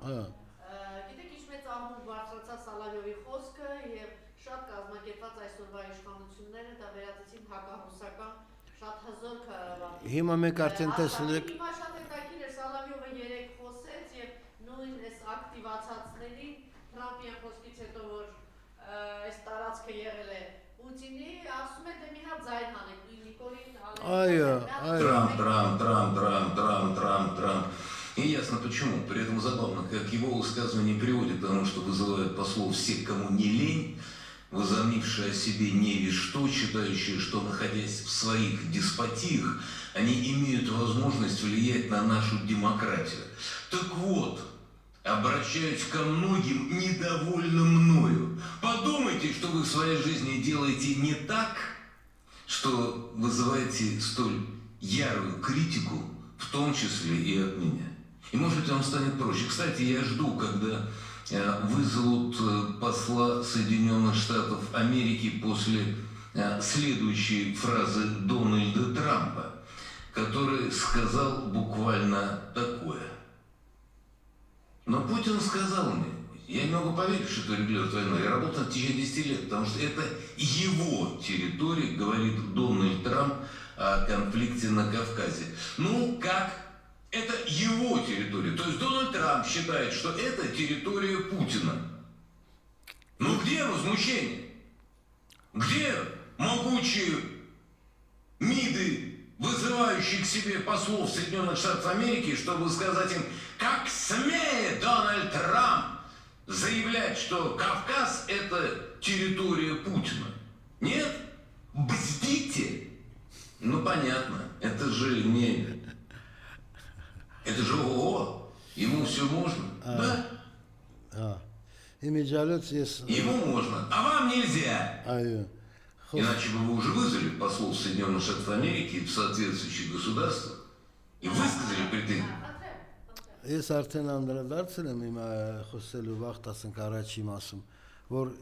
Գիտեք, ինչ մեծ աղմուկ բարձրացավ Սալավյովի խոսքը եւ շատ կազմակերպված այսօրվա իշխանությունները դա վերածեցին հակառուսական շատ հզոր Հիմա մենք արդեն տեսել ենք Հիմա շատ հետաքրքիր է Սալավյովը երեք խոսեց եւ նույն այս ակտիվացածներին Թրամփի խոսքից հետո որ այս տարածքը եղել է Պուտինի ասում է դե մի հատ ձայն հանեք Նիկոլին Трамп. И ясно почему. При этом забавно, как его высказывание приводит к тому, что вызывают послов всех, кому не лень, возомнившие о себе не весь что, считающие, что, находясь в своих деспотиях, они имеют возможность влиять на нашу демократию. Так вот, обращаюсь ко многим недовольным мною. Подумайте, что вы в своей жизни делаете не так, что вызываете столь ярую критику, в том числе и от меня. И может быть вам станет проще. Кстати, я жду, когда вызовут посла Соединенных Штатов Америки после следующей фразы Дональда Трампа, который сказал буквально такое. Но Путин сказал мне, я не могу поверить, что это регулирует войну. Я работал в течение 10 лет, потому что это его территория, говорит Дональд Трамп о конфликте на Кавказе. Ну, как? Это его территория. То есть Дональд Трамп считает, что это территория Путина. Ну где возмущение? Где могучие МИДы, вызывающие к себе послов Соединенных Штатов Америки, чтобы сказать им, как смеет Дональд Трамп заявлять, что Кавказ это территория Путина? Нет? Бздите? Ну понятно, это же не... Это же ООО, ему все можно, да? Ему можно, а вам нельзя. Иначе бы вы уже вызвали послов Соединенных Штатов Америки в соответствующих государствах и высказали претензии. Ես արդեն անդրադարձել եմ իմ խոսելու վաղ 10 առաջի մասում, որ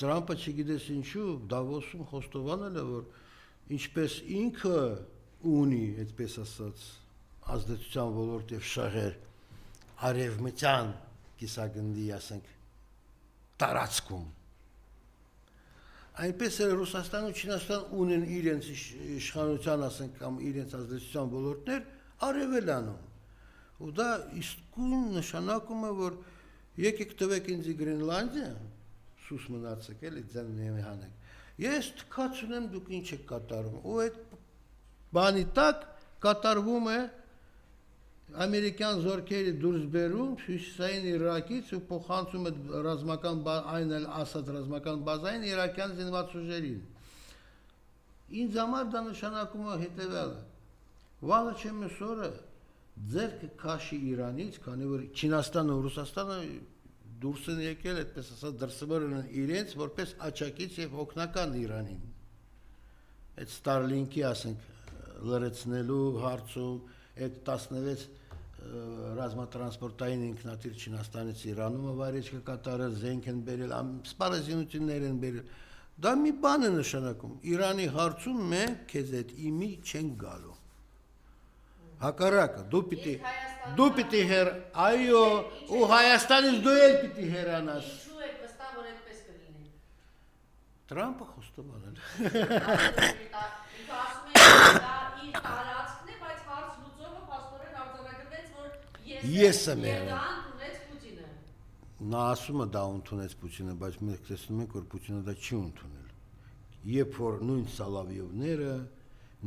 Թրամփը չգիտես ինչու Դավոսում խոստովանել է, որ ինչպես ինքը ունի, այդպես ասած, ազդեցության ոլորտ եւ շահեր արևմտյան կիսագնդի, ասենք, տարածքում։ Այնպես էլ Ռուսաստանը ու Չինաստանը ունեն իրենց իշխանության, ասենք, կամ իրենց ազդեցության ոլորտներ արևելանում։ Ու դա իսկույն նշանակում է, որ եկեք տվեք ինձ Գրենլանդիա, սուս մնացեք, էլի ձեն մի հանեք։ Ես թքած ունեմ դուք ինչ եք կատարում։ Ու այդ բանի տակ կատարվում է ամերիկյան զորքերի դուրս բերում հյուսիսային Իրաքից ու փոխանցում է ռազմական այն էլ ասած ռազմական բազային իրաքյան զինված ուժերին։ Ինձ համար դա նշանակում է հետևյալը. վաղը չեմ այսօրը ձեռքը քաշի Իրանից, քանի որ Չինաստանը ու Ռուսաստանը դուրս են եկել, այդպես ասած դրսևորել են իրենց որպես աչակից եւ օգնական Իրանին։ Այդ Starlink-ի, ասենք, լրացնելու հարցում այդ 16 ռազմատրանսպորտային ինքնաթիռ Չինաստանից Իրանում վարիչքը կատարել, զենք են բերել, սպառազինություններ են բերել։ Դա մի բան է նշանակում։ Իրանի հարցում մենք քեզ այդ իմի չենք գալու։ Հակառակը, դու պիտի հեր, այո, ու Հայաստանից դու էլ պիտի հերանաս։ Ինչու է վստահ որ այդպես կլինի։ Թրամփը խոստովանել։ Ինքը ասում է դա իր տարածքն է, բայց հարց լուծողը փաստորեն արձանագրվեց, որ ես եմ ընդունեց Պուտինը։ Նա ասում է դա ընդունեց Պուտինը, բայց մենք տեսնում ենք, որ Պուտինը դա չի ընդունել։ Երբ որ նույն Սալավյովները,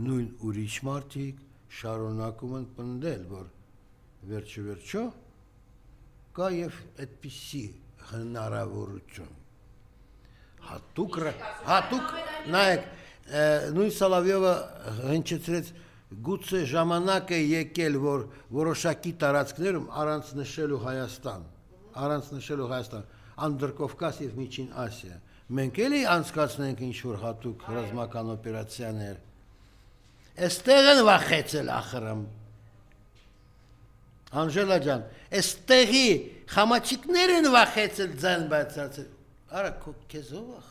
նույն ուրիշ մարդիկ շարունակում են պնդել, որ վերջո կա եւ այդպիսի հնարավորություն։ Հատուկ նայեք, նույն Սալավյովը հնչեցրեց գուցե ժամանակ է եկել, որ որոշակի տարածքներում առանց նշելու Հայաստան, Անդրկովկաս եւ Միջին Ասիա, մենք էլի անցկացնենք ինչ-որ հատուկ ռազմական օպերացիաներ։ Այստեղ են վախեցել ախրամ։ Անժելա ջան, այստեղի խամաչիկներ են վախեցել ձայն բացացել։ Արա քեզ ով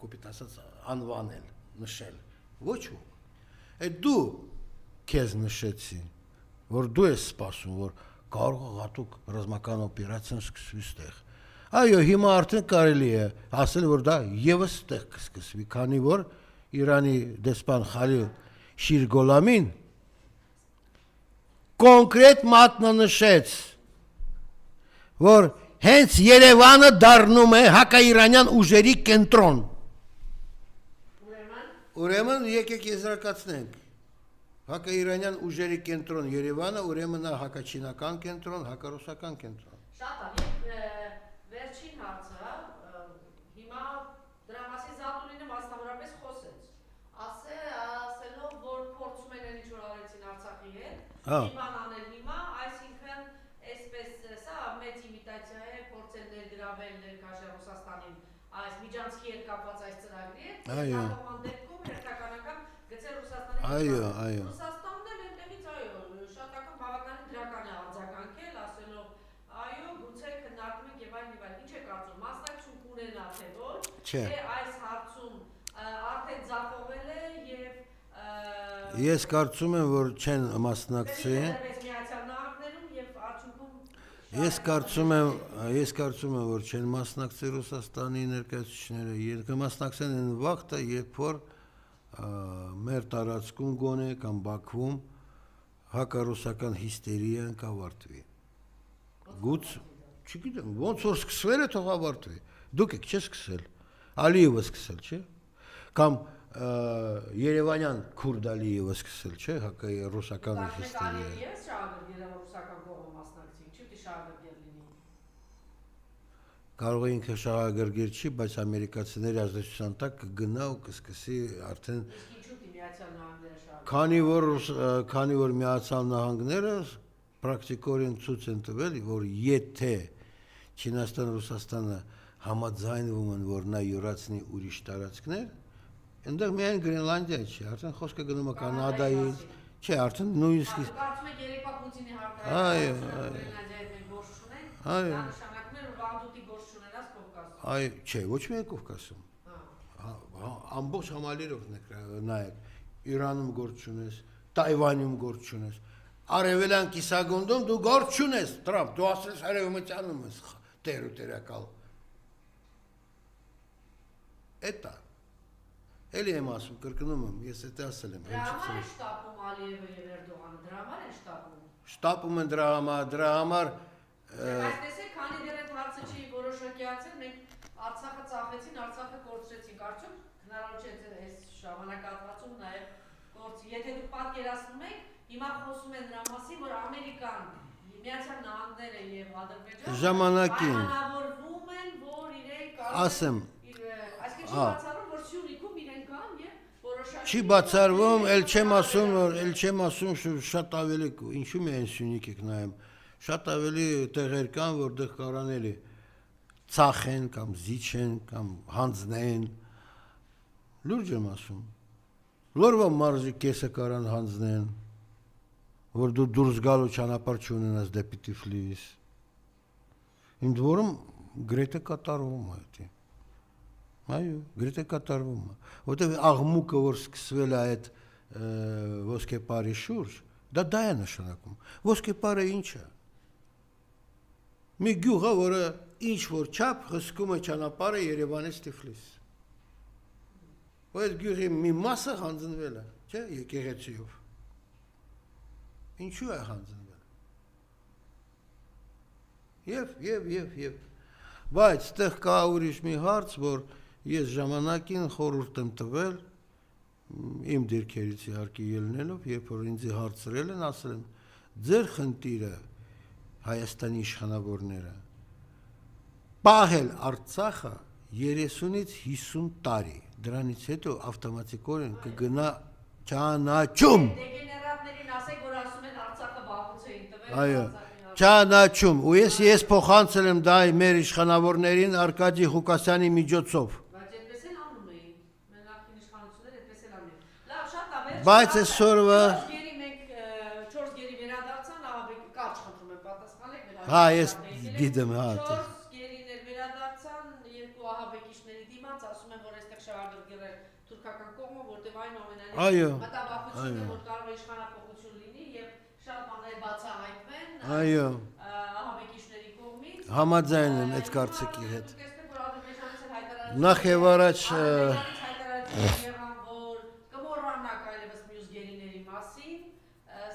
կոպիտ ասած անվանել, նշել։ Ոչ ու։ Այդ դու քեզ նշեցի։ որ դու ես սպասում, որ կարող է հատուկ ռազմական օպերացիան սկսվի ստեղ։ Այո, հիմա արդեն կարելի է ասել, որ դա եւս ստեղ կսկսվի, քանի որ Իրանի դեսպան Խալիլ Շիրգոլամին կոնկրետ մատնանշեց, որ հենց Երևանը դառնում է հակաիրանյան ուժերի կենտրոն։ Ուրեմն եկեք եզրակացնենք։ Հակաիրանյան ուժերի կենտրոն Երևանը, ուրեմն հակաչինական կենտրոն, հակառուսական կենտրոն։ Շատ է, վերջին հարցը, հիմա դրա մասին Զատուլինը մասնավորապես խոսեց, ասելով, որ փորձում են ինչ որ արեցին Արցախի հետ, հիման անել հիմա, այսինքն այսպես սա մեծ իմիտացիա է, փորձել ներգրավել ներկայ Ռուսաստանին այս միջանցքի հետ կապված այս ծրագրի հետ, կապման դեպքում հերթականական գծեր Ռուսաստանի հետ, Ռուսաստանն էլ այնտեղից շատական բավականին դրական է արձագանքել, ասելով այո, գուցե քննարկում ենք եւ այլն եւ այլն, ինչ է կարծում, մասնակցություն կունենա թե ոչ, թե այս հարցում արդեն ձախողվել է եւ Ես կարծում եմ, որ չեն մասնակցի։ Ես կարծում եմ, որ չեն մասնակցի Ռուսաստանի ներկայացուցիչները, երբ կմասնակցեն այն վաղտը, երբ որ մեր տարածքում գոնե կամ Բաքվում հակառուսական հիստերիան կավարտվի։ Գուցե, չգիտեմ, ոնց որ սկսվել է, թող ավարտվի։ Դուք եք չէ սկսել, Ալիևը սկսել, չէ։ Կամ Երևանյան քուրդ Ալիևը սկսել, չէ, հակառուսական հիստերիա։ Ես շահագրգիռ ռուսական կողմը մասնակցին, չի պիտի շահագրգիռ լինի։ Կարող է ինքը շահագրգիռ չի, բայց ամերիկացիների ազդեցության տակ կգնա ու կսկսի արդեն։ Իսկ ինչու՞ Միացյալ Նահանգները շահագրգիռ։ Քանի որ Միացյալ Նահանգները պրակտիկորեն ցույց են տվել, որ եթե Չինաստանը Ռուսաստանը համաձայնվում են, որ նա յուրացնի ուրիշ տարածքներ, այնտեղ միայն Գրենլանդիա չի, արդեն խոսքը գնում է Կանադայից, չէ, արդեն նույնիսկ Կարծում եք երեկվա Պուտինի հարտահայտությունը Գրենլանդիայի հետ գործ ունեն, դա նշանակում է, որ Վանդուտի գործ չունենաս Կովկասում։ Այո, չէ, ոչ միայն Կովկասում։ Ամբողջ համալիրով նայեք, Իրանում գործ չունես, Թայվանում գործ չունես, Արևելյան կիսագնդում դու գործ չունես, Տրամփ, դու ասես արևմտյանում ես տեր ու տերակալ։ Էտա Էլի եմ ասում, կրկնում եմ, ես էտե ասել եմ։ Դրա համար է շտապում Ալիևը եւ Էրդողանը, դրա համար են շտապում։ Շտապում են դրա համար Բայց տեսեք, քանի դեռ այդ հարցը չի որոշակիացել, մենք Արցախը ծախեցին, Արցախը կորցրեցինք, արդյոք հնարավոր չէ այս ժամանակահատվածում նաեւ կորցի։ Եթե դուք պատկերացնում եք, հիմա խոսում են դրա մասին, որ Ամերիկան, Միացյալ Նահանգները եւ Ադրբեջանը ժամանակին պայմանավորվում են, որ իրենք ասեմ, այսինքն չի բացառում, որ Սյունիքում իրենք կան եւ որոշակի չի բացառվում, ել չեմ ասում, որ շատ ավելի, ինչու՞ միայն Սյունիք եք նայում, շատ ավելի տեղեր կան, որտեղ կարան էլի ծախեն կամ զիջեն կամ հանձնեն։ Լուրջ եմ ասում։ Լորվա մարզի կեսը կարան հանձնեն, որ դու դուրս գալու ճանապարհ չունենաս դեպի Թիֆլիս։ Ինձ որում գրեթե կատարվում է դա։ Այո, գրեթե կատարվում է, որտեղ աղմուկը, որ սկսվել է այդ ոսկեպարի շուրջ, դա է նշանակում։ Ոսկեպարը ինչ է։ Մի գյուղ է, որը ինչ որ չափ հսկում է ճանապարհը Երևանից Թիֆլիս։ Այդ գյուղի մի մասը հանձնվել է, չէ, եկեղեցիով։ Ինչու է հանձնվել։ Եվ բայց այդտեղ կա ուրիշ մի հարց, որ ես ժամանակին խորհուրդ եմ տվել իմ դիրքերից իհարկե ելնելով, երբ որ ինձ հարցրել են, ասել եմ, ձեր խնդիրը Հայաստանի իշխանավորները պահել Արցախը 30-ից 50 տարի, դրանից հետո ավտոմատիկորեն կգնա ճանաչում։ Դեգեներատներին ասեք, որ ասում են Արցախը Բաքուց էին տվել։ Այո, ճանաչում, ու ես փոխանցել եմ դա մեր իշխանավորներին Արկադի Ղուկասյանի միջոցով։ Բայց այդպես էլ անում էին։ Մենախին իշխանությունները այդպես էլ անում էին։ Լավ, շատ ավեր։ Բայց այսօրվա մենք 4 գերի վերադարձան, ահաբեկի կարճ խնդրում եմ պատասխանեք մեր։ Հա, ես գիտեմ, հա։ 4 գերիներ վերադարձան, երկու ահաբեկիչների դիմաց, ասում են, որ այստեղ շահագրգիռ է թուրքական կողմը, որտեղ այնուամենայնիվ Այո, մտավախություն է, որ կարող է իշխանապողություն լինի եւ շատ բաներ բացահայտվեն Այո, ահաբեկիչների կողմից։ համաձայն եմ այդ կարծիքի հետ։ Դուք տեսնեք, որ Ադրբեջանից էլ հայտարարություն Նախ եւ առաջ եղան, որ կմոռանաք այլևս մյուս գերիների մասին,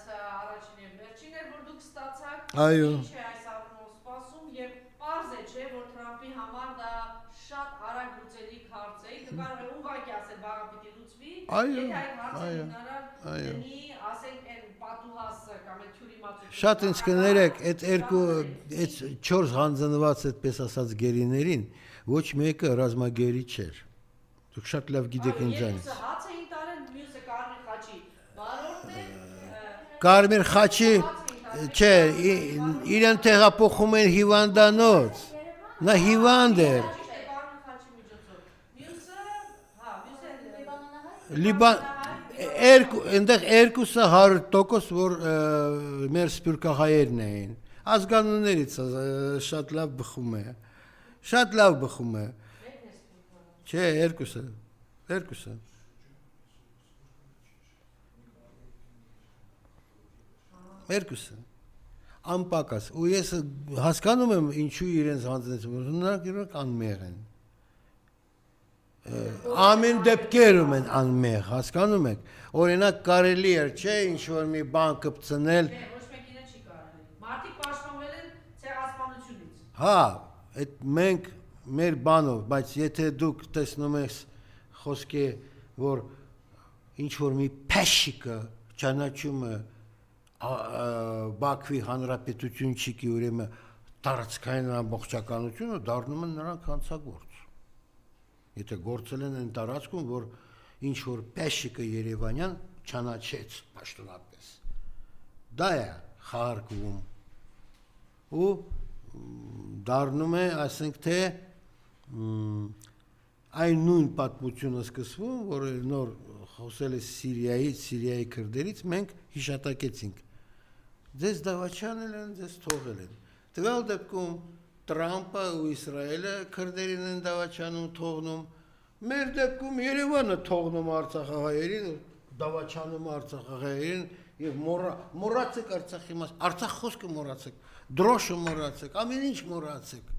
սա առաջին եւ վերջին էր, որ դուք ստացաք։ Այո։ Ինչ է այս առումով սպասում եւ պարզ է, չէ, որ Թրամփի համար դա շատ արագ լուծելիք հարց է։ Դու կարող ես ուղղակի ասել, վաղը պիտի լուծվի։ Այո, Եթե այդ հարցը այո, հնարավոր այո։ դնի, ասենք, այն պատուհասը կամ այդ թյուրիմացությունը։ շատ ինձ կներեք, այդ 4 հանձնված այդպես ասած գերիներին ոչ մեկը ռազմագերի չէր։ Դուք շատ լավ գիտեք ինձանից։ Երկուսը հաց էին տարել, մյուսը Կարմիր խաչի վարորդն է։ Կարմիր խաչի չէ, իրեն տեղափոխում են հիվանդանոց։ Նա հիվանդ էր։ Ճիշտ է, Կարմիր խաչի միջոցով։ Մյուսը, հա, մյուսը Լիբան այնտեղ երկուսը 100% որ մեր սփյուռքահայերն էին։ Ազգանուններից շատ լավ բխում է։ Շատ լավ բխում է։ Չէ, երկուսը։ Երկուսը։ Անպակաս։ Ու ես հասկանում եմ ինչու իրենց հանձնեցին, որ նրանք իրոք անմեղ են։ Ամեն դեպքերում են անմեղ, հասկանում եք։ Օրինակ կարելի էր, չէ, ինչ-որ մի բան կպցնել։ ոչ մեկին չի կարելի։ Մարդիկ պաշտպանվել են ցեղասպանությունից։ Հա, այդ մենք մեր բանով, բայց եթե դուք տեսնում եք խոսքի, որ ինչ-որ մի փեշիկը ճանաչում է Բաքվի հանրապետություն չիկի ուրեմն տարածքային ամբողջականությունը դառնում են նրանք հանցագործ։ Եթե գործել են այն տարածքում, որ ինչ-որ փեշիկը Երևանյան ճանաչեց պաշտոնապես։ Դա է խաղարկվում։ Ու դառնում է, ասենք թե այն նույն պատմությունը սկսվում, որ նոր խոսել է Սիրիայի քրդերից, մենք հիշատակեցինք։ Ձեզ դավաճանել են, ձեզ թողել են։ Տվյալ դեպքում Տրամպը ու Իսրայելը քրդերին են դավաճանում, թողնում։ Մեր դեպքում Երևանը թողնում արցախահայերին, դավաճանում արցախահայերին եւ մոռացեք Արցախի մաս։ Արցախ խոսքը մոռացեք, դրոշը մոռացեք, ամեն ինչ մոռացեք։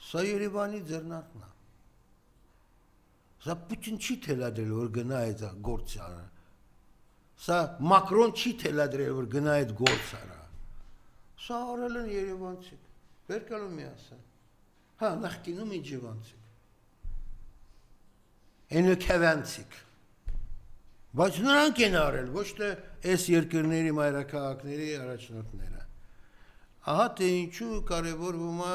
Սա Երևանի ձեռնարկն է։ Սա Պուտին չի թելադրել, որ գնա այդ գործը արա։ Սա Մակրոն չի թելադրել, որ գնա այդ գործը արա։ Սա արել են երևանցիք։ Բերկալու մի ասա։ Հա, նախկինում իջևանցիք։ Ենոքևանցիք։ Բայց նրանք են արել, ոչ թե այս երկրների մայրաքաղաքների առաջնորդները։ Ահա թե ինչու կարևորվում է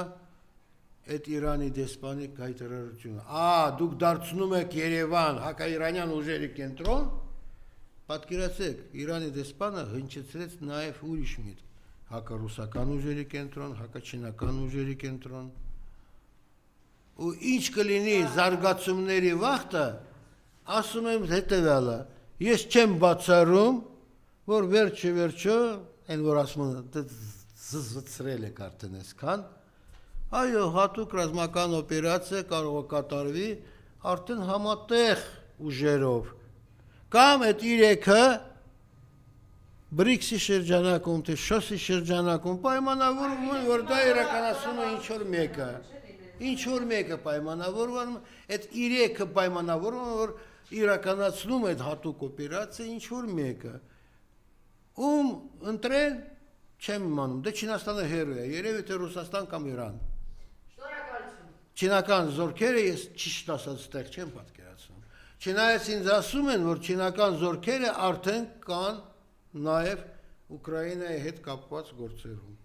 այդ Իրանի դեսպանի հայտարարությունը։ Դուք դարձնում եք Երևան հակաիրանյան ուժերի կենտրոն, պատկերացեք, Իրանի դեսպանը հնչեցրեց նաև ուրիշ միտք, հակառուսական ուժերի կենտրոն, հակաչինական ուժերի կենտրոն։ Ու ինչ կլինի զարգացումների վաղտը, ասում եմ հետևյալը, ես չեմ բացառում, որ վերջը, այն որ ասում են զզվցրել եք արդեն այսքան, այո, հատուկ ռազմական օպերացիա կարող է կատարվի արդեն համատեղ ուժերով, կամ այդ իրեքը բրիքսի շրջանակում, թե շոսի շրջանակում պայմանավորվում են, որ դա իրականացում է ինչ-որ մեկը պայմանավորվում, այդ իրեքը պայմանավորվում, որ իրականացնում այդ հատուկ օպերացիա ինչ-որ մեկը, ընտրեն, չեմ իմանում, դե Չինաստանը հեռու է, երևի թե Ռուսաստան կամ Իրան։ Չինական զորքերը ես ճիշտ ասած տեղ չեմ պատկերացնում։ Չնայած ինձ ասում են, որ չինական զորքերը արդեն կան նաև Ուկրաինայի հետ կապված գործերում։